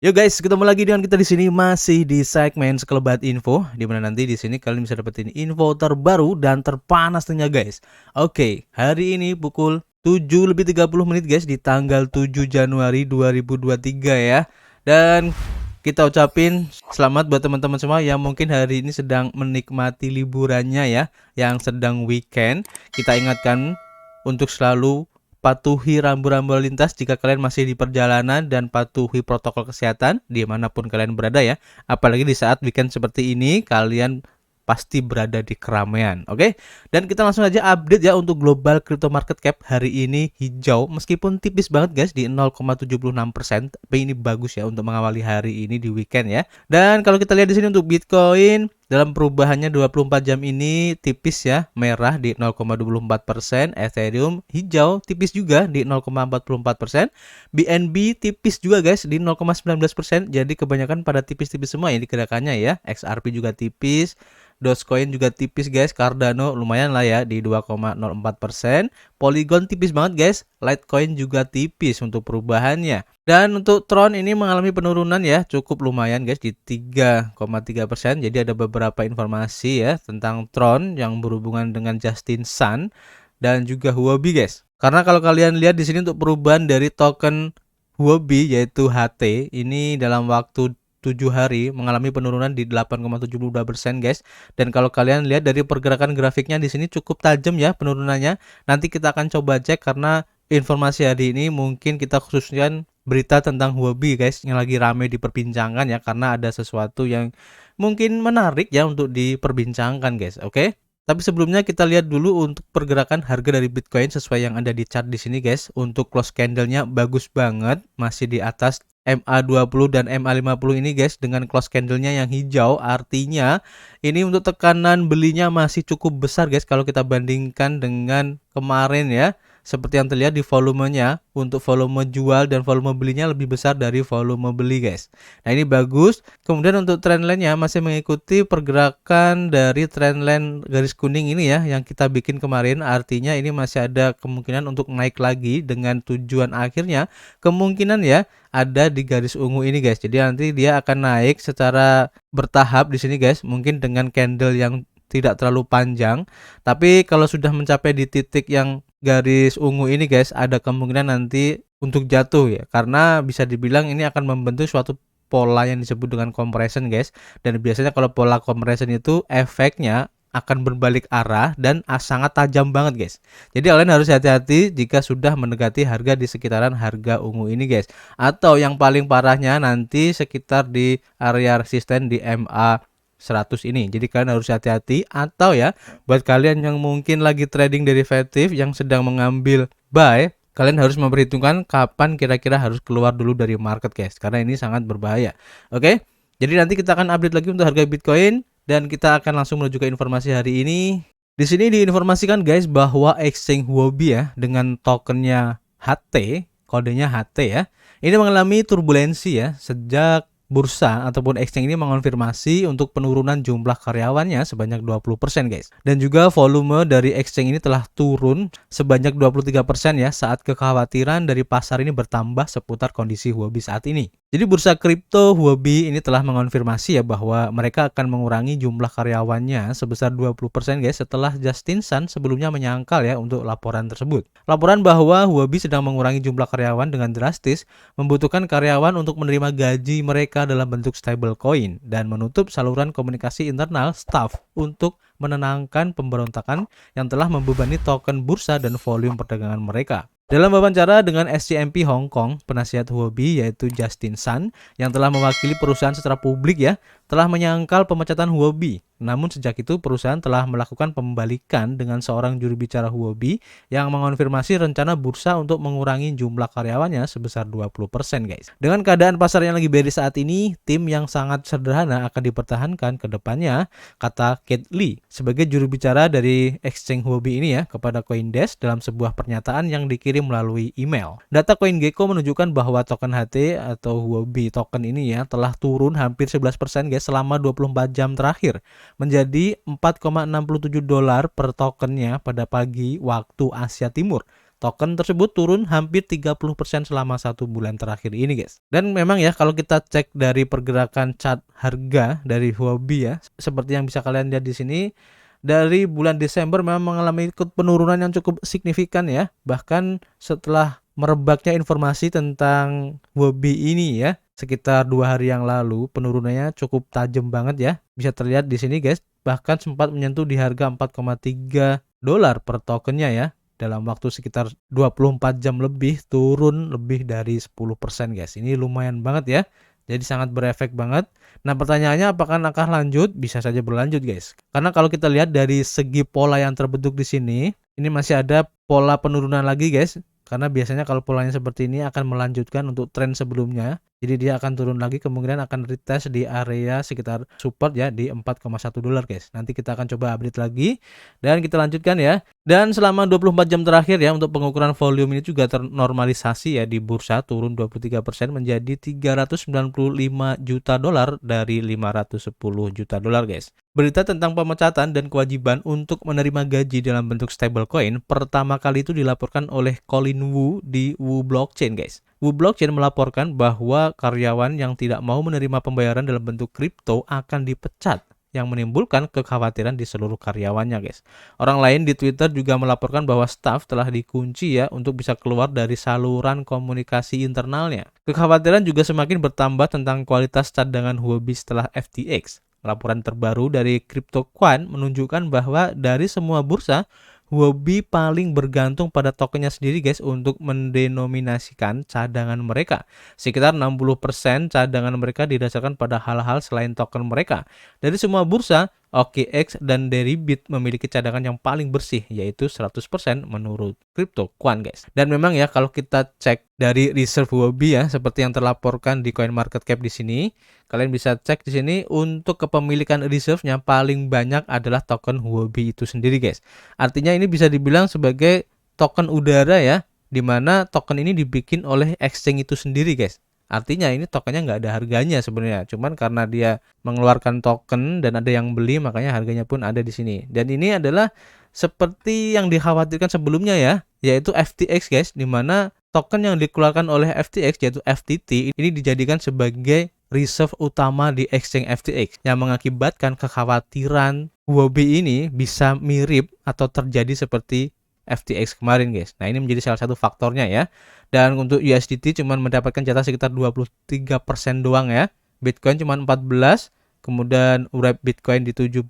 Yo guys, ketemu lagi dengan kita di sini masih di segmen Sekelebat Info, di mana nanti di sini kalian bisa dapetin info terbaru dan terpanas tentunya guys. Oke, hari ini pukul 7:30 guys di tanggal 7 Januari 2023 ya. Dan kita ucapin selamat buat teman-teman semua yang mungkin hari ini sedang menikmati liburannya ya, yang sedang weekend. Kita ingatkan untuk selalu patuhi rambu-rambu lalu lintas jika kalian masih di perjalanan dan patuhi protokol kesehatan dimanapun kalian berada ya. Apalagi di saat weekend seperti ini, kalian pasti berada di keramaian, oke? Dan kita langsung aja update ya untuk global crypto market cap hari ini hijau meskipun tipis banget guys di 0,76%, tapi ini bagus ya untuk mengawali hari ini di weekend ya. Dan kalau kita lihat di sini untuk Bitcoin dalam perubahannya 24 jam ini tipis ya, merah di 0,24%, Ethereum hijau tipis juga di 0,44%, BNB tipis juga guys di 0,19%. Jadi kebanyakan pada tipis-tipis semua ini gerakannya ya. XRP juga tipis, Dogecoin juga tipis guys, Cardano lumayan lah ya di 2,04%, Polygon tipis banget guys, Litecoin juga tipis untuk perubahannya. Dan untuk Tron ini mengalami penurunan ya, cukup lumayan guys di 3,3%. Jadi ada beberapa informasi ya tentang Tron yang berhubungan dengan Justin Sun dan juga Huobi guys. Karena kalau kalian lihat di sini untuk perubahan dari token Huobi yaitu HT ini dalam waktu 7 hari mengalami penurunan di 8,72% guys. Dan kalau kalian lihat dari pergerakan grafiknya di sini cukup tajam ya penurunannya. Nanti kita akan coba cek karena informasi hari ini mungkin kita khususkan berita tentang Huobi guys yang lagi rame diperbincangkan ya, karena ada sesuatu yang mungkin menarik ya untuk diperbincangkan guys. Oke? Tapi sebelumnya kita lihat dulu untuk pergerakan harga dari Bitcoin sesuai yang ada di chart di sini guys. Untuk close candle-nya bagus banget, masih di atas MA20 dan MA50 ini guys dengan close candle-nya yang hijau, artinya ini untuk tekanan belinya masih cukup besar guys kalau kita bandingkan dengan kemarin ya. Seperti yang terlihat di volumenya, untuk volume jual dan volume belinya lebih besar dari volume beli guys. Nah ini bagus. Kemudian untuk trendline-nya masih mengikuti pergerakan dari trendline garis kuning ini ya yang kita bikin kemarin. Artinya ini masih ada kemungkinan untuk naik lagi dengan tujuan akhirnya kemungkinan ya ada di garis ungu ini guys. Jadi nanti dia akan naik secara bertahap di sini guys. Mungkin dengan candle yang tidak terlalu panjang. Tapi kalau sudah mencapai di titik yang garis ungu ini guys, ada kemungkinan nanti untuk jatuh ya, karena bisa dibilang ini akan membentuk suatu pola yang disebut dengan compression guys. Dan biasanya kalau pola compression itu efeknya akan berbalik arah dan sangat tajam banget guys. Jadi kalian harus hati-hati jika sudah mendekati harga di sekitaran harga ungu ini guys. Atau yang paling parahnya nanti sekitar di area resisten di MA 100 ini. Jadi kalian harus hati-hati. Atau ya buat kalian yang mungkin lagi trading derivatif yang sedang mengambil buy, kalian harus memperhitungkan kapan kira-kira harus keluar dulu dari market guys, karena ini sangat berbahaya. Oke, jadi nanti kita akan update lagi untuk harga Bitcoin dan kita akan langsung menuju ke informasi hari ini. Di sini diinformasikan guys bahwa exchange Huobi ya dengan tokennya HT, kodenya HT ya, ini mengalami turbulensi ya sejak bursa ataupun exchange ini mengonfirmasi untuk penurunan jumlah karyawannya sebanyak 20% guys. Dan juga volume dari exchange ini telah turun sebanyak 23% ya saat kekhawatiran dari pasar ini bertambah seputar kondisi Huobi saat ini. Jadi bursa kripto Huobi ini telah mengonfirmasi ya bahwa mereka akan mengurangi jumlah karyawannya sebesar 20% guys setelah Justin Sun sebelumnya menyangkal ya untuk laporan tersebut. Laporan bahwa Huobi sedang mengurangi jumlah karyawan dengan drastis membutuhkan karyawan untuk menerima gaji mereka dalam bentuk stablecoin dan menutup saluran komunikasi internal staff untuk menenangkan pemberontakan yang telah membebani token bursa dan volume perdagangan mereka. Dalam wawancara dengan SCMP Hong Kong, penasihat Huobi yaitu Justin Sun yang telah mewakili perusahaan secara publik ya, telah menyangkal pemecatan Huobi. Namun sejak itu perusahaan telah melakukan pembalikan dengan seorang juru bicara Huobi yang mengonfirmasi rencana bursa untuk mengurangi jumlah karyawannya sebesar 20% guys. Dengan keadaan pasar yang lagi bearish saat ini, tim yang sangat sederhana akan dipertahankan ke depannya, kata Kate Lee sebagai juru bicara dari exchange Huobi ini ya kepada CoinDesk dalam sebuah pernyataan yang dikirim melalui email. Data CoinGecko menunjukkan bahwa token HT atau Huobi token ini ya telah turun hampir 11% guys selama 24 jam terakhir, menjadi $4,67 per tokennya pada pagi waktu Asia Timur token tersebut turun hampir 30% selama 1 bulan terakhir ini guys. Dan memang ya kalau kita cek dari pergerakan chart harga dari Huobi ya, seperti yang bisa kalian lihat di sini, dari bulan Desember memang mengalami penurunan yang cukup signifikan ya. Bahkan setelah merebaknya informasi tentang Huobi ini ya, sekitar 2 hari yang lalu penurunannya cukup tajam banget ya. Bisa terlihat di sini guys, bahkan sempat menyentuh di harga 4,3 dolar per tokennya ya. Dalam waktu sekitar 24 jam lebih turun lebih dari 10% guys. Ini lumayan banget ya. Jadi sangat berefek banget. Nah, pertanyaannya apakah akan lanjut? Bisa saja berlanjut guys. Karena kalau kita lihat dari segi pola yang terbentuk di sini, ini masih ada pola penurunan lagi guys. Karena biasanya kalau polanya seperti ini akan melanjutkan untuk tren sebelumnya. Jadi dia akan turun lagi, kemungkinan akan retest di area sekitar support ya di 4,1 dolar guys. Nanti kita akan coba update lagi dan kita lanjutkan ya. Dan selama 24 jam terakhir ya untuk pengukuran volume ini juga ternormalisasi ya di bursa, turun 23% menjadi 395 juta dolar dari 510 juta dolar guys. Berita tentang pemecatan dan kewajiban untuk menerima gaji dalam bentuk stablecoin pertama kali itu dilaporkan oleh Colin Wu di Wu Blockchain guys. Wu Blockchain melaporkan bahwa karyawan yang tidak mau menerima pembayaran dalam bentuk kripto akan dipecat, yang menimbulkan kekhawatiran di seluruh karyawannya guys. Orang lain di Twitter juga melaporkan bahwa staf telah dikunci ya untuk bisa keluar dari saluran komunikasi internalnya. Kekhawatiran juga semakin bertambah tentang kualitas cadangan Huobi setelah FTX. Laporan terbaru dari CryptoQuant menunjukkan bahwa dari semua bursa, Huobi paling bergantung pada tokennya sendiri guys untuk mendenominasikan cadangan mereka. Sekitar 60% cadangan mereka didasarkan pada hal-hal selain token mereka. Dari semua bursa, OKX dan Deribit memiliki cadangan yang paling bersih, yaitu 100% menurut CryptoQuant guys. Dan memang ya kalau kita cek dari reserve Huobi ya, seperti yang terlaporkan di CoinMarketCap di sini, kalian bisa cek di sini untuk kepemilikan reserve-nya paling banyak adalah token Huobi itu sendiri guys. Artinya ini bisa dibilang sebagai token udara ya, dimana token ini dibikin oleh exchange itu sendiri guys. Artinya ini tokennya nggak ada harganya sebenarnya, cuman karena dia mengeluarkan token dan ada yang beli, makanya harganya pun ada di sini. Dan ini adalah seperti yang dikhawatirkan sebelumnya ya, yaitu FTX guys, dimana token yang dikeluarkan oleh FTX yaitu FTT ini dijadikan sebagai reserve utama di exchange FTX, yang mengakibatkan kekhawatiran Huobi ini bisa mirip atau terjadi seperti FTX kemarin guys. Nah, ini menjadi salah satu faktornya ya. Dan untuk USDT cuma mendapatkan jatah sekitar 23% doang ya. Bitcoin cuma 14, kemudian Wrapped Bitcoin di 7%,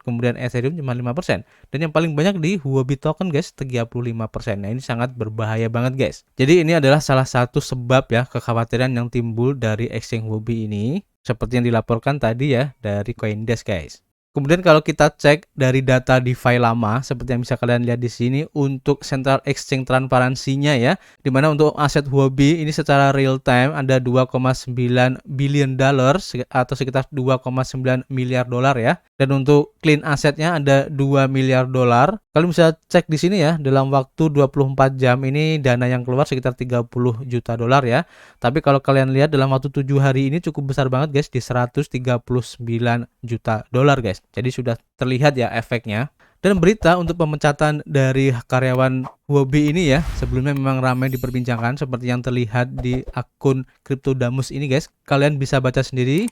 kemudian Ethereum cuma 5%. Dan yang paling banyak di Huobi token guys, 35%. Nah, ini sangat berbahaya banget guys. Jadi ini adalah salah satu sebab ya kekhawatiran yang timbul dari exchange Huobi ini, seperti yang dilaporkan tadi ya dari CoinDesk guys. Kemudian kalau kita cek dari data DeFi lama, seperti yang bisa kalian lihat di sini untuk Central Exchange transparansinya ya, dimana untuk aset Huobi ini secara real time ada 2,9 billion dollars atau sekitar 2,9 miliar dolar ya. Dan untuk clean asetnya ada 2 miliar dolar. Kalian bisa cek di sini ya, dalam waktu 24 jam ini dana yang keluar sekitar 30 juta dolar ya. Tapi kalau kalian lihat dalam waktu 7 hari ini cukup besar banget guys, di 139 juta dolar guys. Jadi sudah terlihat ya efeknya. Dan berita untuk pemecatan dari karyawan Huobi ini ya, sebelumnya memang ramai diperbincangkan seperti yang terlihat di akun Cryptodamus ini guys. Kalian bisa baca sendiri.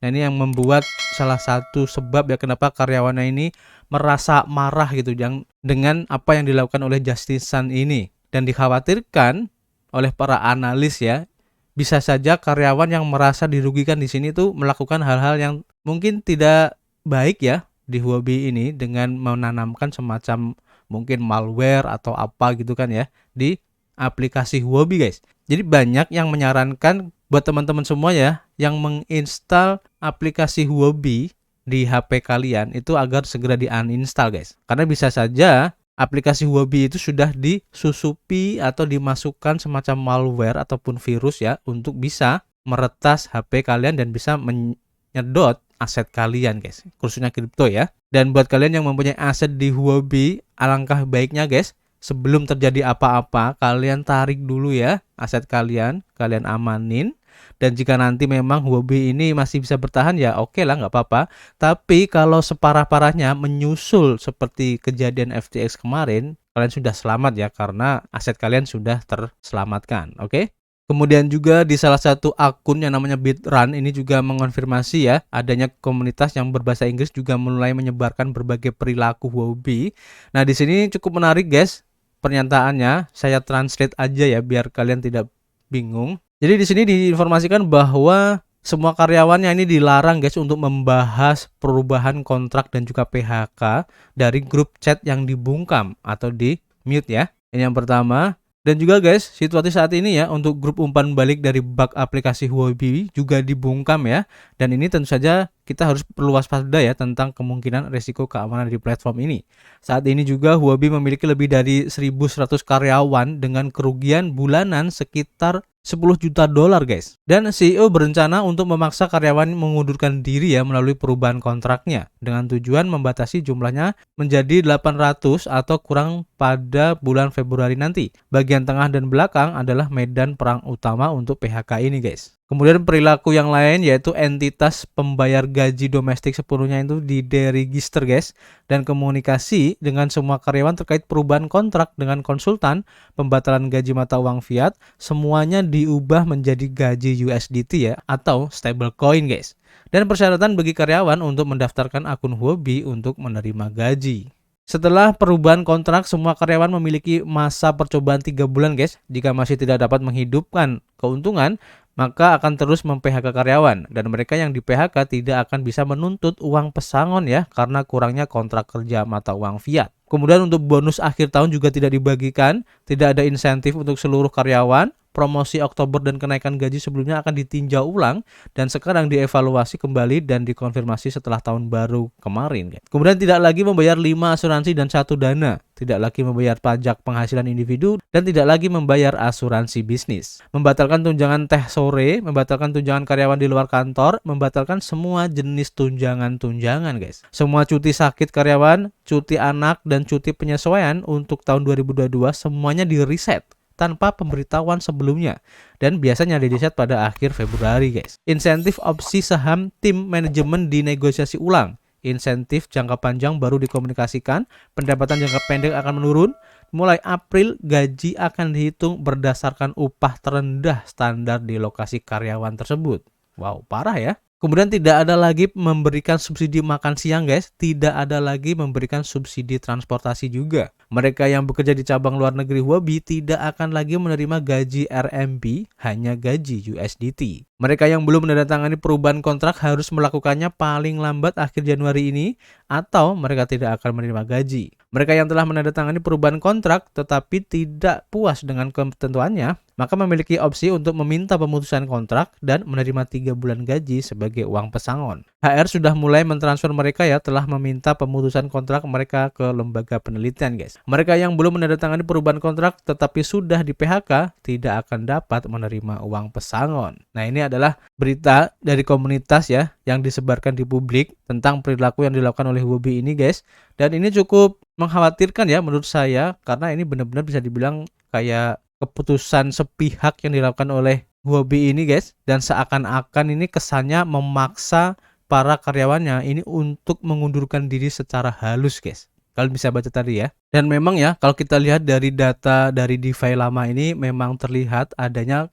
Nah, ini yang membuat salah satu sebab ya kenapa karyawannya ini merasa marah gitu dengan apa yang dilakukan oleh Justice Sun ini. Dan dikhawatirkan oleh para analis ya, bisa saja karyawan yang merasa dirugikan di sini tuh melakukan hal-hal yang mungkin tidak baik ya di Huobi ini, dengan menanamkan semacam mungkin malware atau apa gitu kan ya di aplikasi Huobi guys. Jadi banyak yang menyarankan buat teman-teman semua ya yang menginstal aplikasi Huobi di HP kalian itu agar segera di uninstall guys. Karena bisa saja aplikasi Huobi itu sudah disusupi atau dimasukkan semacam malware ataupun virus ya untuk bisa meretas HP kalian dan bisa menyedot aset kalian guys, khususnya kripto ya. Dan buat kalian yang mempunyai aset di Huobi, alangkah baiknya guys, sebelum terjadi apa-apa kalian tarik dulu ya aset kalian amanin. Dan jika nanti memang Huobi ini masih bisa bertahan ya oke lah, nggak apa-apa. Tapi kalau separah-parahnya menyusul seperti kejadian FTX kemarin, kalian sudah selamat ya, karena aset kalian sudah terselamatkan. Oke. Kemudian juga di salah satu akun yang namanya Bitrun ini juga mengonfirmasi ya adanya komunitas yang berbahasa Inggris juga mulai menyebarkan berbagai perilaku Huobi. Nah, di sini cukup menarik guys pernyataannya. Saya translate aja ya biar kalian tidak bingung. Jadi di sini diinformasikan bahwa semua karyawannya ini dilarang guys untuk membahas perubahan kontrak dan juga PHK dari grup chat yang dibungkam atau di mute ya. Ini yang pertama. Dan juga guys, situasi saat ini ya untuk grup umpan balik dari bug aplikasi Huobi juga dibungkam ya. Dan ini tentu saja kita harus perlu waspada ya tentang kemungkinan resiko keamanan di platform ini. Saat ini juga Huobi memiliki lebih dari 1.100 karyawan dengan kerugian bulanan sekitar 10 juta dolar guys. Dan CEO berencana untuk memaksa karyawan mengundurkan diri ya melalui perubahan kontraknya dengan tujuan membatasi jumlahnya menjadi 800 atau kurang pada bulan Februari nanti. Bagian tengah dan belakang adalah medan perang utama untuk PHK ini guys. Kemudian perilaku yang lain yaitu entitas pembayar gaji domestik sepenuhnya itu di deregister guys, dan komunikasi dengan semua karyawan terkait perubahan kontrak dengan konsultan, pembatalan gaji mata uang fiat, semuanya diubah menjadi gaji USDT ya atau stablecoin guys. Dan persyaratan bagi karyawan untuk mendaftarkan akun Huobi untuk menerima gaji. Setelah perubahan kontrak, semua karyawan memiliki masa percobaan 3 bulan guys. Jika masih tidak dapat menghidupkan keuntungan, maka akan terus mem-PHK karyawan. Dan mereka yang di-PHK tidak akan bisa menuntut uang pesangon ya, karena kurangnya kontrak kerja mata uang fiat. Kemudian untuk bonus akhir tahun juga tidak dibagikan, tidak ada insentif untuk seluruh karyawan. Promosi Oktober dan kenaikan gaji sebelumnya akan ditinjau ulang dan sekarang dievaluasi kembali dan dikonfirmasi setelah tahun baru kemarin. Kemudian tidak lagi membayar 5 asuransi dan 1 dana, tidak lagi membayar pajak penghasilan individu dan tidak lagi membayar asuransi bisnis. Membatalkan tunjangan teh sore, membatalkan tunjangan karyawan di luar kantor, membatalkan semua jenis tunjangan-tunjangan guys. Semua cuti sakit karyawan, cuti anak dan cuti penyesuaian untuk tahun 2022 semuanya di-reset tanpa pemberitahuan sebelumnya dan biasanya di-reset pada akhir Februari guys. Insentif opsi saham tim manajemen dinegosiasi ulang. Insentif jangka panjang baru dikomunikasikan, pendapatan jangka pendek akan menurun. Mulai April gaji akan dihitung berdasarkan upah terendah standar di lokasi karyawan tersebut. Wow, parah ya. Kemudian tidak ada lagi memberikan subsidi makan siang guys, tidak ada lagi memberikan subsidi transportasi juga. Mereka yang bekerja di cabang luar negeri Huobi tidak akan lagi menerima gaji RMB, hanya gaji USDT. Mereka yang belum menandatangani perubahan kontrak harus melakukannya paling lambat akhir Januari ini atau mereka tidak akan menerima gaji. Mereka yang telah menandatangani perubahan kontrak tetapi tidak puas dengan ketentuannya, maka memiliki opsi untuk meminta pemutusan kontrak dan menerima 3 bulan gaji sebagai uang pesangon. HR sudah mulai mentransfer mereka ya, telah meminta pemutusan kontrak mereka ke lembaga penelitian guys. Mereka yang belum menandatangani perubahan kontrak tetapi sudah di PHK tidak akan dapat menerima uang pesangon. Nah, ini adalah berita dari komunitas ya yang disebarkan di publik tentang perilaku yang dilakukan oleh Huobi ini guys. Dan ini cukup mengkhawatirkan ya menurut saya, karena ini benar-benar bisa dibilang kayak keputusan sepihak yang dilakukan oleh Huobi ini guys, dan seakan-akan ini kesannya memaksa para karyawannya ini untuk mengundurkan diri secara halus guys. Kalian bisa baca tadi ya. Dan memang ya kalau kita lihat dari data dari DeFi lama ini memang terlihat adanya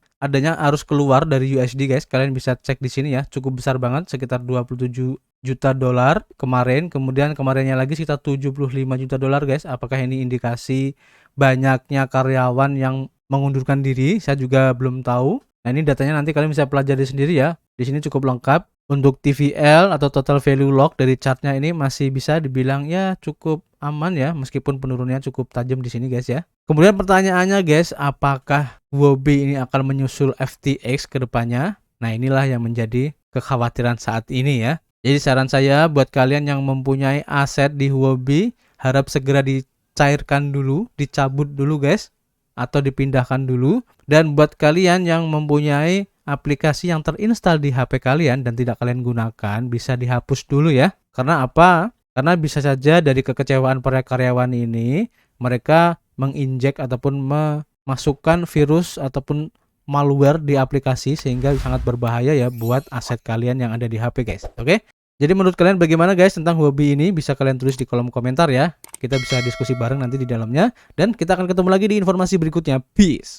arus keluar dari USD guys. Kalian bisa cek di sini ya, cukup besar banget, sekitar 27 juta dolar kemarin, kemudian kemarinnya lagi sekitar 75 juta dolar guys. Apakah ini indikasi banyaknya karyawan yang mengundurkan diri? Saya juga belum tahu. Nah, ini datanya nanti kalian bisa pelajari sendiri ya. Di sini cukup lengkap. Untuk TVL atau total value lock dari chartnya ini masih bisa dibilang ya cukup aman ya, meskipun penurunannya cukup tajam di sini guys ya. Kemudian pertanyaannya guys, apakah Huobi ini akan menyusul FTX ke depannya? Nah, inilah yang menjadi kekhawatiran saat ini ya. Jadi saran saya buat kalian yang mempunyai aset di Huobi, harap segera dicairkan dulu, dicabut dulu guys, atau dipindahkan dulu. Dan buat kalian yang mempunyai aplikasi yang terinstal di HP kalian dan tidak kalian gunakan, bisa dihapus dulu ya. Karena apa? Karena bisa saja dari kekecewaan para karyawan ini, mereka menginjek ataupun memasukkan virus ataupun malware di aplikasi sehingga sangat berbahaya ya buat aset kalian yang ada di HP guys. Oke? Jadi menurut kalian bagaimana guys tentang hobi ini? Bisa kalian tulis di kolom komentar ya. Kita bisa diskusi bareng nanti di dalamnya. Dan kita akan ketemu lagi di informasi berikutnya. Peace.